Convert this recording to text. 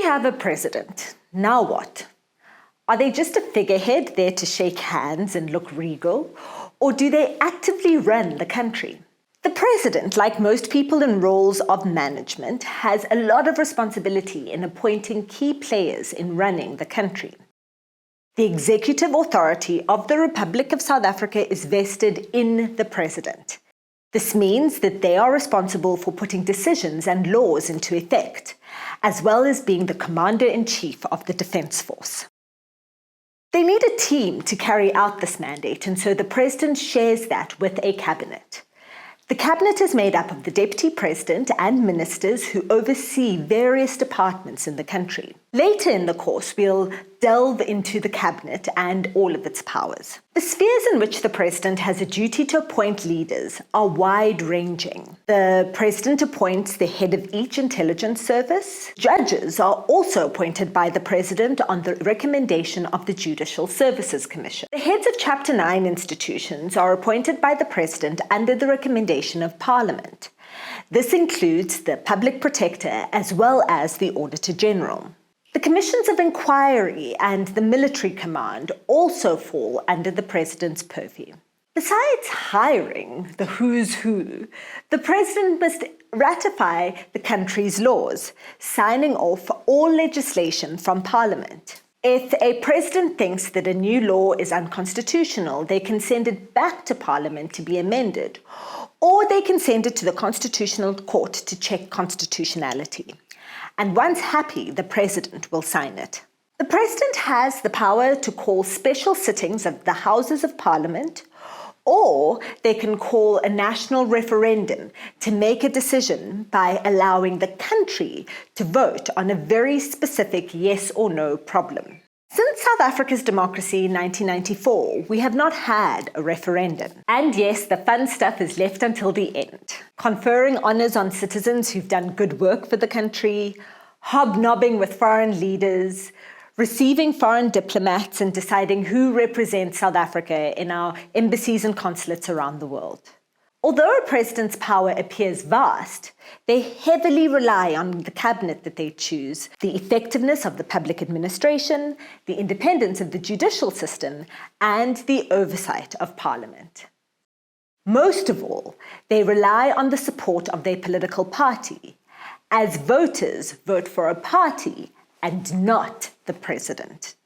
have a president. Now what? Are they just a figurehead there to shake hands and look regal? Or do they actively run the country? The president, like most people in roles of management, has a lot of responsibility in appointing key players in running the country. The executive authority of the Republic of South Africa is vested in the president. This means that they are responsible for putting decisions and laws into effect, as well as being the commander-in-chief of the defense force. They need a team to carry out this mandate, and so the president shares that with a cabinet. The cabinet is made up of the deputy president and ministers who oversee various departments in the country. Later in the course, we'll delve into the cabinet and all of its powers. The spheres in which the president has a duty to appoint leaders are wide-ranging. The president appoints the head of each intelligence service. Judges are also appointed by the president on the recommendation of the Judicial Services Commission. The heads of Chapter 9 institutions are appointed by the president under the recommendation of Parliament. This includes the Public Protector as well as the Auditor General. The commissions of inquiry and the military command also fall under the president's purview. Besides hiring the who's who, the president must ratify the country's laws, signing off all legislation from Parliament. If a president thinks that a new law is unconstitutional, they can send it back to Parliament to be amended, or they can send it to the Constitutional Court to check constitutionality. And once happy, the president will sign it. The president has the power to call special sittings of the Houses of Parliament, or they can call a national referendum to make a decision by allowing the country to vote on a very specific yes or no problem. Since South Africa's democracy in 1994, we have not had a referendum. And yes, the fun stuff is left until the end. Conferring honours on citizens who've done good work for the country, hobnobbing with foreign leaders, receiving foreign diplomats and deciding who represents South Africa in our embassies and consulates around the world. Although a president's power appears vast, they heavily rely on the cabinet that they choose, the effectiveness of the public administration, the independence of the judicial system, and the oversight of Parliament. Most of all, they rely on the support of their political party, as voters vote for a party and not the president.